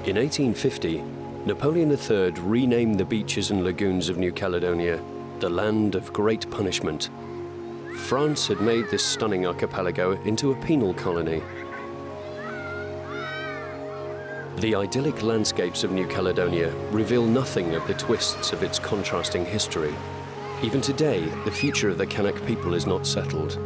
In 1850, Napoleon III renamed the beaches and lagoons of New Caledonia the Land of Great Punishment. France had made this stunning archipelago into a penal colony. The idyllic landscapes of New Caledonia reveal nothing of the twists of its contrasting history. Even today, the future of the Kanak people is not settled.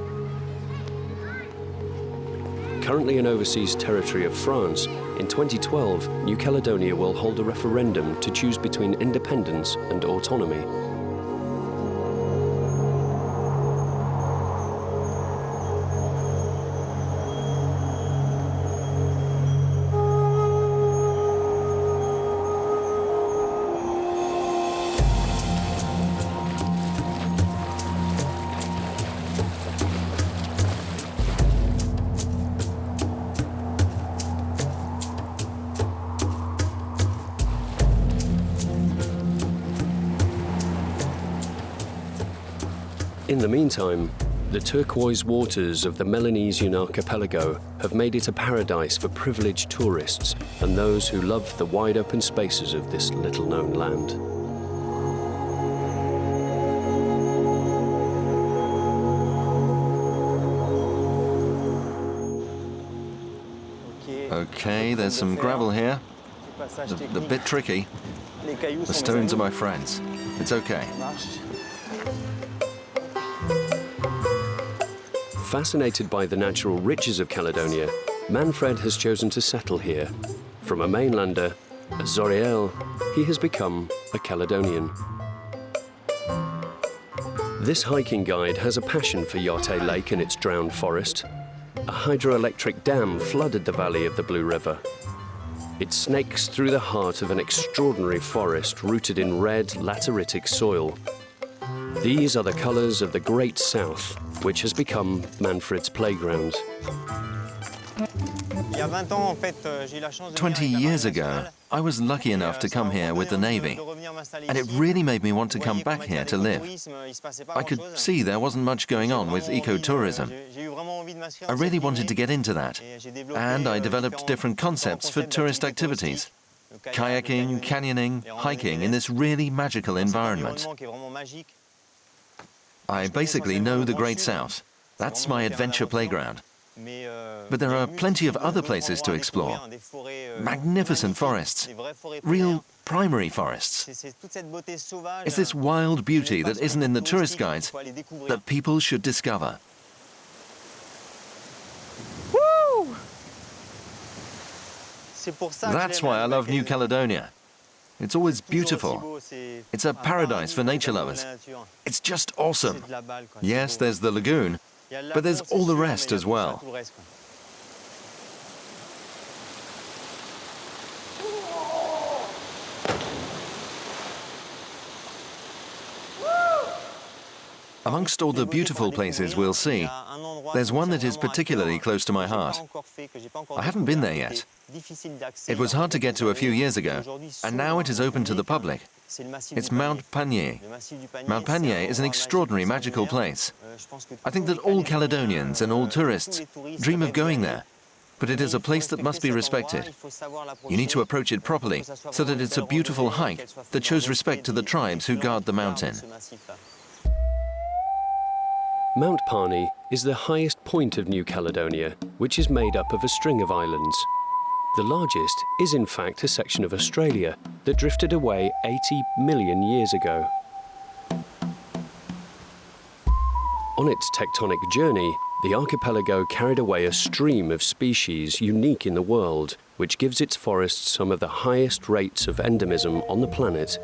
Currently an overseas territory of France, in 2012, New Caledonia will hold a referendum to choose between independence and autonomy. In the meantime, the turquoise waters of the Melanesian archipelago have made it a paradise for privileged tourists and those who love the wide open spaces of this little-known land. Okay, there's some gravel here. A bit tricky. The stones are my friends. It's okay. Fascinated by the natural riches of Caledonia, Manfred has chosen to settle here. From a mainlander, a Zoriel, he has become a Caledonian. This hiking guide has a passion for Yate Lake and its drowned forest. A hydroelectric dam flooded the valley of the Blue River. It snakes through the heart of an extraordinary forest rooted in red lateritic soil. These are the colors of the Great South, which has become Manfred's playground. 20 years ago, I was lucky enough to come here with the Navy, and it really made me want to come back here to live. I could see there wasn't much going on with ecotourism. I really wanted to get into that, and I developed different concepts for tourist activities. Kayaking, canyoning, hiking in this really magical environment. I basically know the Great South. That's my adventure playground. But there are plenty of other places to explore. Magnificent forests, real primary forests. It's this wild beauty that isn't in the tourist guides that people should discover. Woo! That's why I love New Caledonia. It's always beautiful. It's a paradise for nature lovers. It's just awesome. Yes, there's the lagoon, but there's all the rest as well. Amongst all the beautiful places we'll see, there's one that is particularly close to my heart. I haven't been there yet. It was hard to get to a few years ago, and now it is open to the public. It's Mount Panié. Mount Panié is an extraordinary magical place. I think that all Caledonians and all tourists dream of going there, but it is a place that must be respected. You need to approach it properly, so that it's a beautiful hike that shows respect to the tribes who guard the mountain. Mount Panié is the highest point of New Caledonia, which is made up of a string of islands. The largest is in fact a section of Australia that drifted away 80 million years ago. On its tectonic journey, the archipelago carried away a stream of species unique in the world, which gives its forests some of the highest rates of endemism on the planet.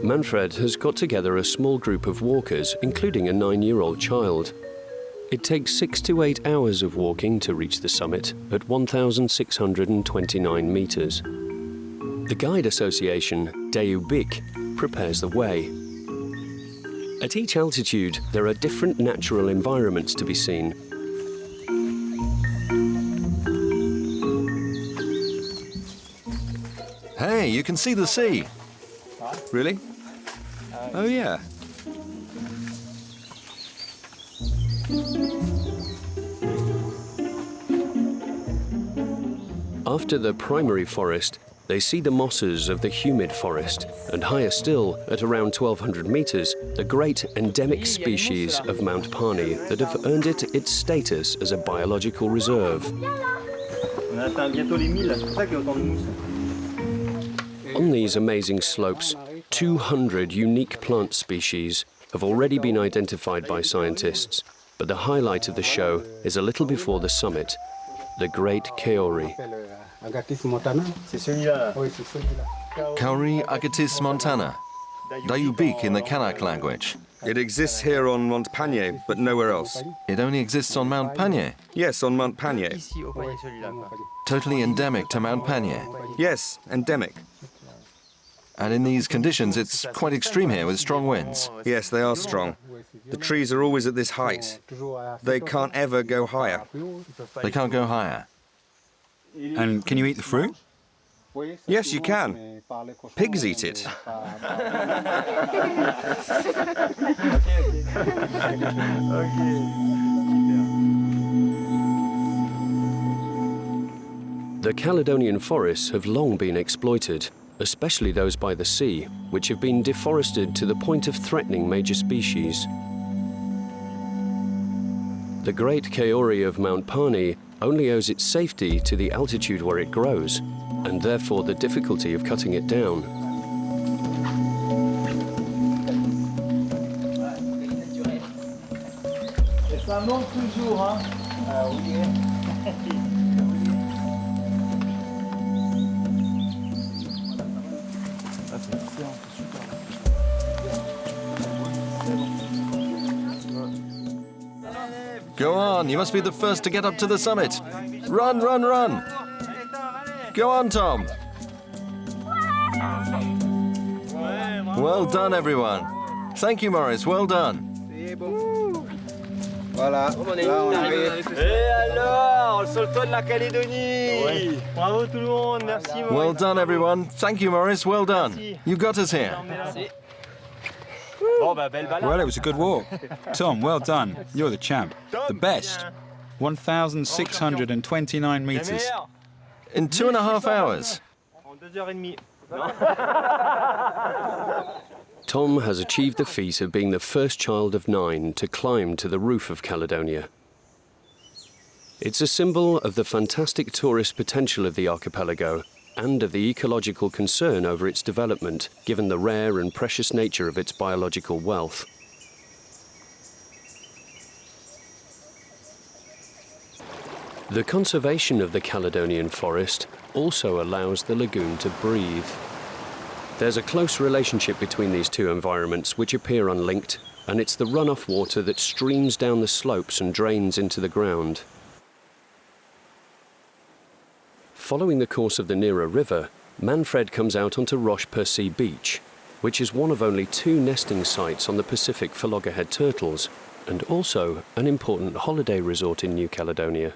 Manfred has got together a small group of walkers, including a 9-year-old child. It takes 6 to 8 hours of walking to reach the summit at 1,629 meters. The guide association, Deubik, prepares the way. At each altitude, there are different natural environments to be seen. Hey, you can see the sea. Really? Oh, yeah. After the primary forest, they see the mosses of the humid forest, and higher still, at around 1,200 meters, the great endemic species of Mount Panié that have earned it its status as a biological reserve. On these amazing slopes, 200 unique plant species have already been identified by scientists, but the highlight of the show is a little before the summit, the Great Kauri. Kauri agatis montana, Dayubik in the Kanak language. It exists here on Mont Panié, but nowhere else. It only exists on Mount Panié. Yes, on Mont Panié. Totally endemic to Mount Panié. Yes, endemic. And in these conditions, it's quite extreme here with strong winds. Yes, they are strong. The trees are always at this height. They can't ever go higher. They can't go higher. And can you eat the fruit? Yes, you can. Pigs eat it. The Caledonian forests have long been exploited, especially those by the sea, which have been deforested to the point of threatening major species. The Great Kauri of Mount Panié only owes its safety to the altitude where it grows, and therefore the difficulty of cutting it down. Go on, you must be the first to get up to the summit. Run, run, run! Go on, Tom. Well done, everyone. Thank you, Maurice, well done. Voilà. Et alors, le solto de la Caledonie. Bravo tout le monde, merci. Well done, everyone. Thank you, Maurice, well done. You got us here. Well, it was a good walk. Tom, well done. You're the champ. The best. 1,629 meters. In 2.5 hours. Tom has achieved the feat of being the first child of 9 to climb to the roof of Caledonia. It's a symbol of the fantastic tourist potential of the archipelago and of the ecological concern over its development, given the rare and precious nature of its biological wealth. The conservation of the Caledonian forest also allows the lagoon to breathe. There's a close relationship between these two environments which appear unlinked, and it's the runoff water that streams down the slopes and drains into the ground. Following the course of the Nera River, Manfred comes out onto Roche-Percé Beach, which is one of only 2 nesting sites on the Pacific for loggerhead turtles, and also an important holiday resort in New Caledonia.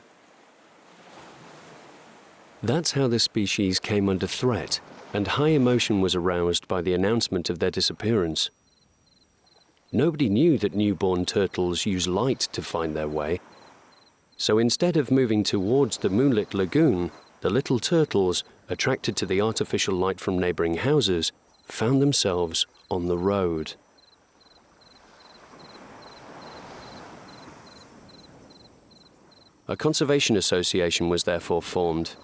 That's how the species came under threat, and high emotion was aroused by the announcement of their disappearance. Nobody knew that newborn turtles use light to find their way, so instead of moving towards the moonlit lagoon, the little turtles, attracted to the artificial light from neighboring houses, found themselves on the road. A conservation association was therefore formed.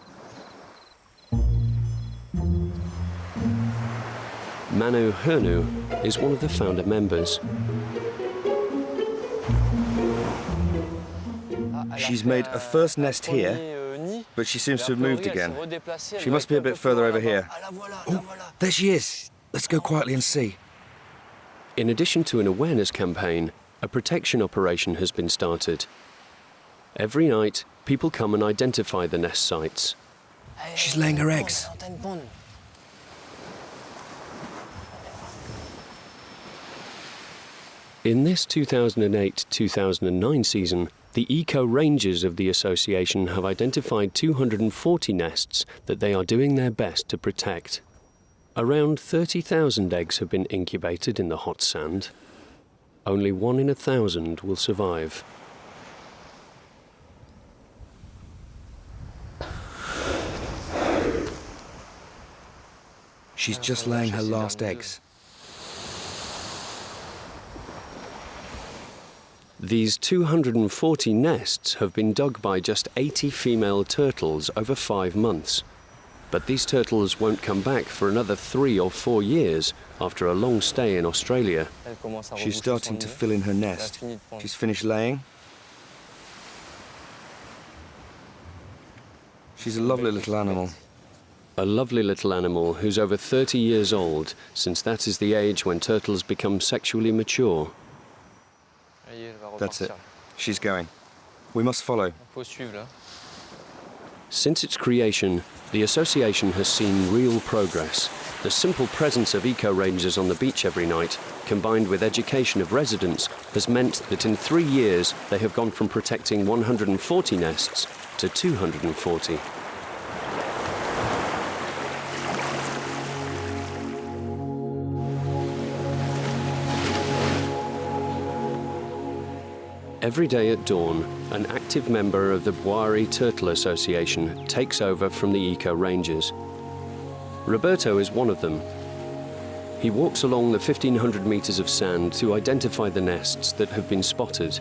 Manu Hernu is one of the founder members. She's made a first nest here, but she seems to have moved again. She must be a bit further over here. Oh, there she is. Let's go quietly and see. In addition to an awareness campaign, a protection operation has been started. Every night, people come and identify the nest sites. She's laying her eggs. In this 2008-2009 season, the eco-rangers of the association have identified 240 nests that they are doing their best to protect. Around 30,000 eggs have been incubated in the hot sand. Only 1 in 1,000 will survive. She's just laying her last eggs. These 240 nests have been dug by just 80 female turtles over 5 months. But these turtles won't come back for another 3 or 4 years after a long stay in Australia. She's starting to fill in her nest. She's finished laying. She's a lovely little animal. A lovely little animal who's over 30 years old, since that is the age when turtles become sexually mature. That's it. She's going. We must follow. Since its creation, the association has seen real progress. The simple presence of eco-rangers on the beach every night, combined with education of residents, has meant that in 3 years they have gone from protecting 140 nests to 240. Every day at dawn, an active member of the Boari Turtle Association takes over from the eco-rangers. Roberto is one of them. He walks along the 1,500 meters of sand to identify the nests that have been spotted.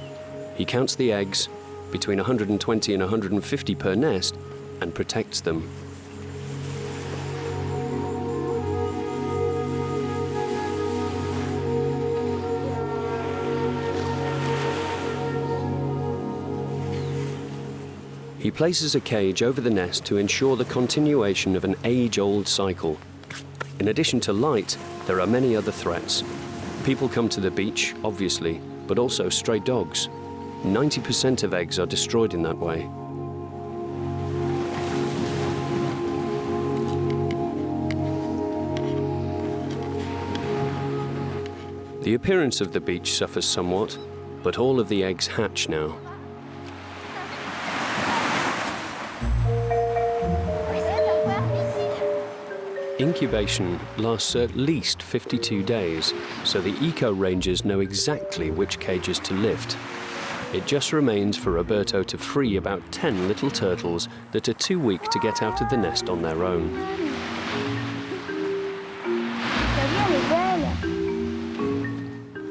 He counts the eggs, between 120 and 150 per nest, and protects them. He places a cage over the nest to ensure the continuation of an age-old cycle. In addition to light, there are many other threats. People come to the beach, obviously, but also stray dogs. 90% of eggs are destroyed in that way. The appearance of the beach suffers somewhat, but all of the eggs hatch now. Incubation lasts at least 52 days, so the eco-rangers know exactly which cages to lift. It just remains for Roberto to free about 10 little turtles that are too weak to get out of the nest on their own.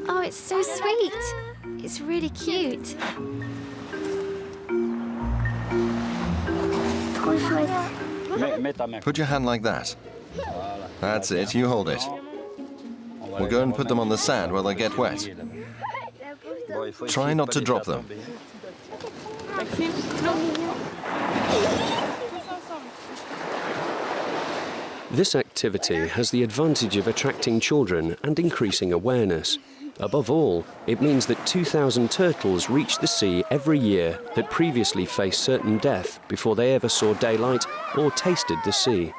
Oh, it's so sweet. It's really cute. Put your hand like that. That's it, you hold it. We'll go and put them on the sand while they get wet. Try not to drop them. This activity has the advantage of attracting children and increasing awareness. Above all, it means that 2,000 turtles reach the sea every year that previously faced certain death before they ever saw daylight or tasted the sea.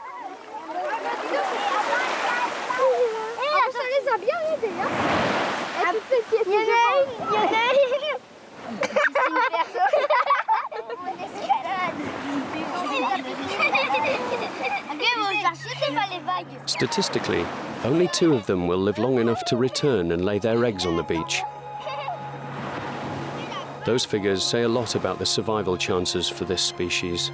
Statistically, only 2 of them will live long enough to return and lay their eggs on the beach. Those figures say a lot about the survival chances for this species.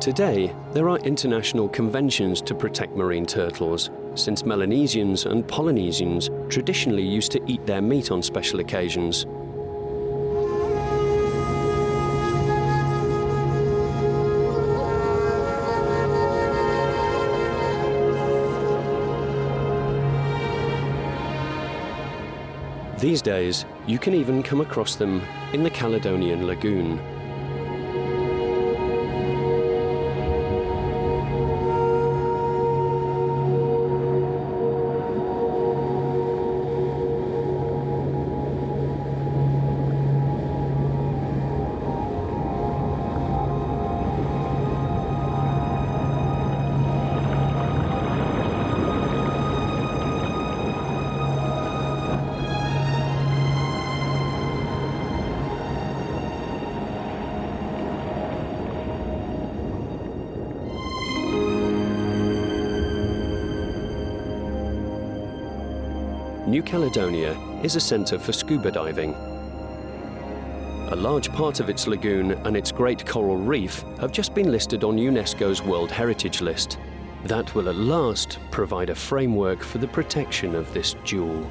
Today, there are international conventions to protect marine turtles, since Melanesians and Polynesians traditionally used to eat their meat on special occasions. These days, you can even come across them in the Caledonian lagoon. New Caledonia is a centre for scuba diving. A large part of its lagoon and its great coral reef have just been listed on UNESCO's World Heritage List. That will at last provide a framework for the protection of this jewel.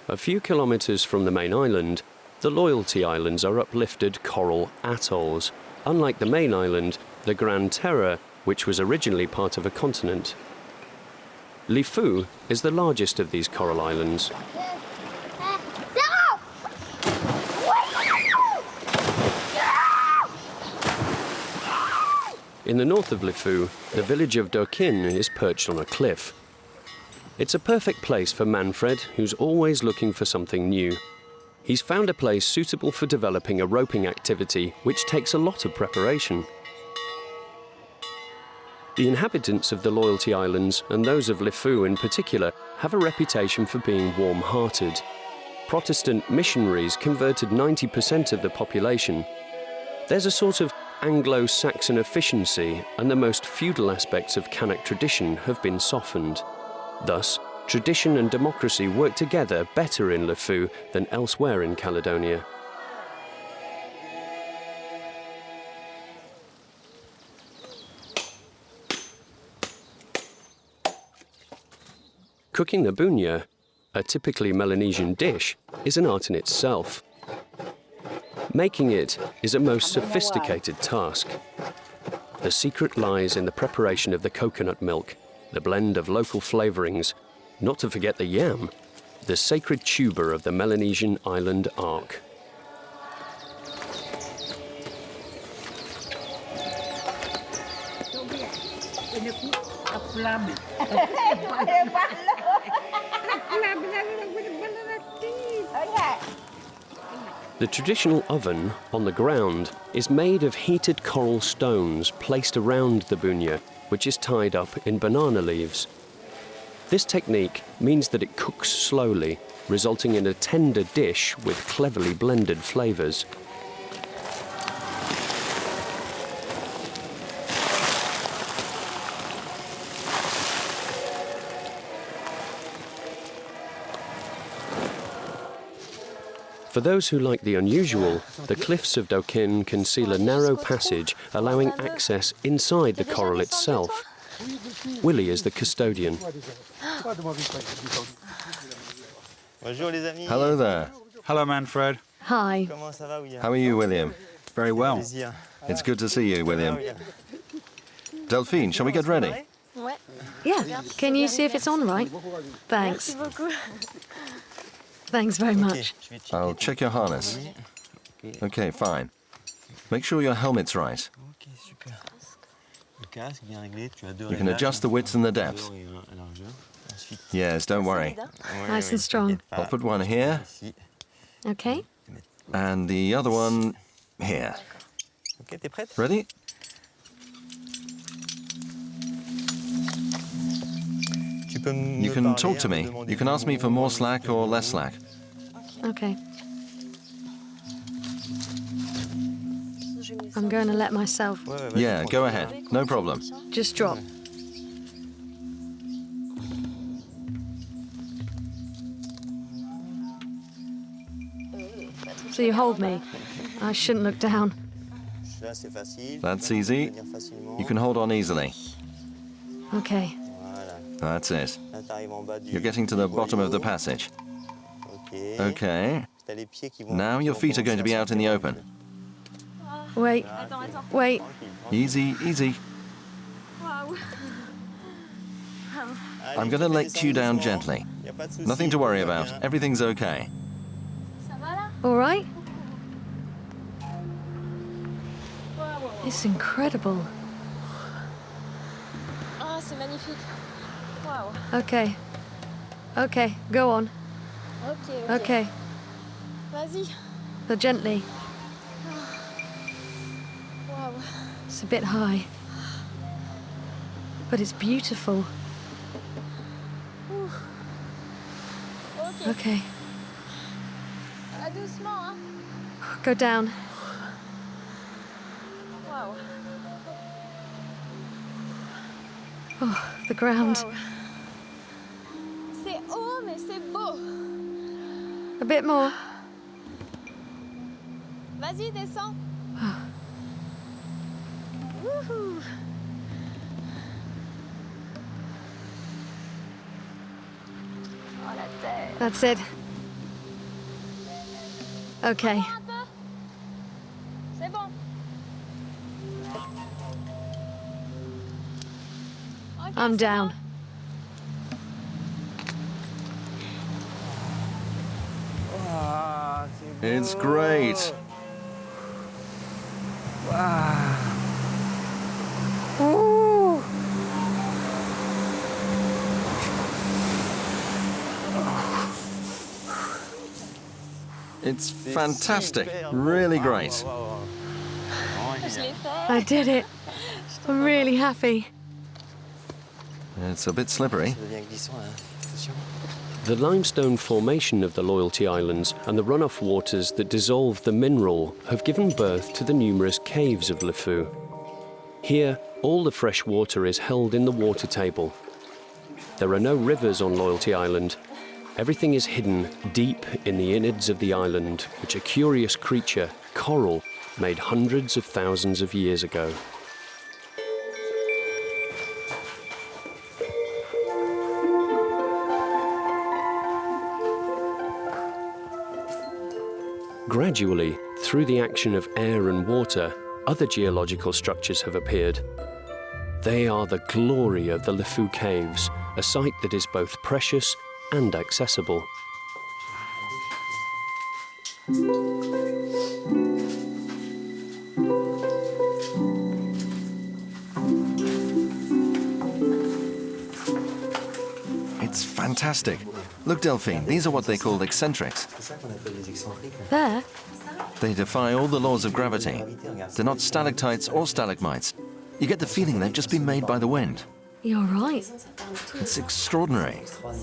A few kilometers from the main island, the Loyalty Islands are uplifted coral atolls, unlike the main island, the Grande Terre, which was originally part of a continent. Lifou is the largest of these coral islands. In the north of Lifou, the village of Dokin is perched on a cliff. It's a perfect place for Manfred, who's always looking for something new. He's found a place suitable for developing a roping activity, which takes a lot of preparation. The inhabitants of the Loyalty Islands, and those of Lifou in particular, have a reputation for being warm-hearted. Protestant missionaries converted 90% of the population. There's a sort of Anglo-Saxon efficiency, and the most feudal aspects of Kanak tradition have been softened. Thus, tradition and democracy work together better in Lifou than elsewhere in Caledonia. Cooking the bunya, a typically Melanesian dish, is an art in itself. Making it is a most sophisticated task. The secret lies in the preparation of the coconut milk, the blend of local flavourings, not to forget the yam, the sacred tuber of the Melanesian island arc. The traditional oven, on the ground, is made of heated coral stones placed around the bunya, which is tied up in banana leaves. This technique means that it cooks slowly, resulting in a tender dish with cleverly blended flavours. For those who like the unusual, the cliffs of Dokin conceal a narrow passage allowing access inside the coral itself. Willie is the custodian. Hello there. Hello, Manfred. Hi. How are you, William? Very well. It's good to see you, William. Delphine, shall we get ready? Yeah, can you see if it's on right? Thanks. Thanks very much. I'll check your harness. Okay, fine. Make sure your helmet's right. You can adjust the width and the depth. Yes, don't worry. Nice and strong. I'll put one here, Okay. and the other one here. Ready? You can talk to me. You can ask me for more slack or less slack. Okay. I'm going to let myself Yeah, go ahead. No problem. just drop. So you hold me. I shouldn't look down. That's easy. You can hold on easily. Okay. That's it. You're getting to the bottom of the passage. Okay. Now your feet are going to be out in the open. Wait. Wait. Easy, easy. I'm going to let you down gently. Nothing to worry about. Everything's okay. All right? It's incredible. Okay. Okay, go on. Okay. Vas-y. But gently. Wow. It's a bit high. But it's beautiful. Okay. Doucement, hein. Go down. Wow. Oh, the ground. Wow. C'est haut, mais c'est beau. A bit more. Vas-y, descends. Wouhou. Oh, la tête. That's it. Okay. Un peu. C'est bon. Ok, I'm c'est down. bon. It's great. It's fantastic. Really great. Je l'ai fait. I did it. I'm really happy. It's a bit slippery. The limestone formation of the Loyalty Islands and the runoff waters that dissolve the mineral have given birth to the numerous caves of Lifou. Here, all the fresh water is held in the water table. There are no rivers on Loyalty Island. Everything is hidden deep in the innards of the island, which a curious creature, coral, made hundreds of thousands of years ago. Gradually, through the action of air and water, other geological structures have appeared. They are the glory of the Lifou Caves, a site that is both precious and accessible. It's fantastic. Look, Delphine, these are what they call eccentrics. There? They defy all the laws of gravity. They're not stalactites or stalagmites. You get the feeling they've just been made by the wind. You're right. It's extraordinary.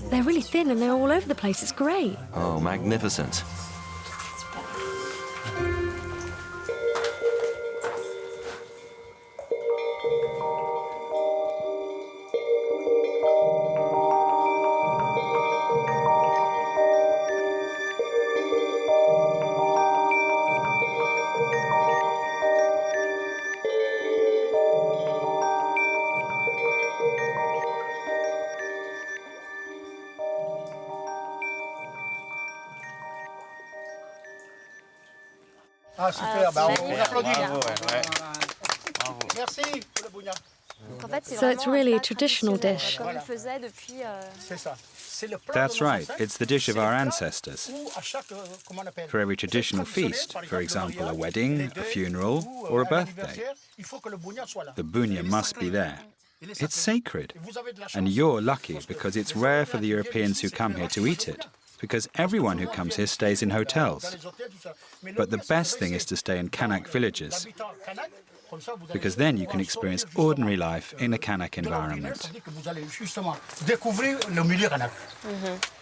They're really thin and they're all over the place. It's great. Oh, magnificent. Ah, super, bah, on magnifique. applaudit. Bravo, ouais. Merci pour le bougna. En fait, c'est So it's vraiment really un a plat traditional traditionnel, dish. Comme ils faisaient depuis. C'est ça. C'est le plat That's de nos right, ancêtres. it's the dish of C'est le our plat ancestors. où à chaque, comment on appelle, For every traditional traditionnel, feast, par for exemple, example, le a mariage, wedding, les a deuils, funeral, ou, or a un birthday, anniversaire, il faut que le bougna soit là. the bunya Il est must sacré. be there. Il est It's sacré. sacred, Et vous avez de la chance. and you're lucky because it's rare for the Europeans who come here to eat it, because everyone who comes here stays in Dans hotels. les hôtels, tout ça. Mais le But the mieux, c'est best de thing is to stay in Kanak villages, l'habitat kanak, comme ça, vous allez because then you can pouvoir experience sortir justement ordinary life in a Kanak de l'ordinaire, environment. c'est-à-dire que vous allez justement découvrir le milieu kanak.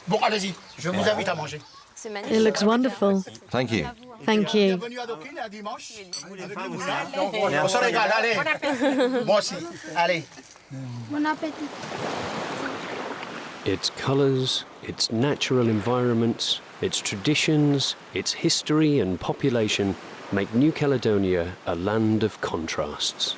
Bon, allez-y, je vous invite à manger. C'est It magnifique. looks wonderful. Thank you. Thank you. Bienvenue à Dokine, à dimanche. Avec le bougna. Donc, on se régale, allez. Moi aussi, allez. Bon appétit. Its colours, its natural environments, its traditions, its history and population make New Caledonia a land of contrasts.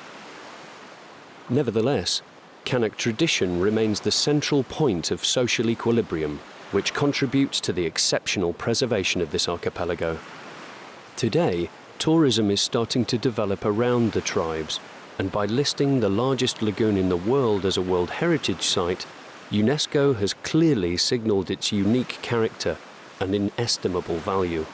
Nevertheless, Kanak tradition remains the central point of social equilibrium, which contributes to the exceptional preservation of this archipelago. Today, tourism is starting to develop around the tribes, and by listing the largest lagoon in the world as a World Heritage Site, UNESCO has clearly signalled its unique character and inestimable value.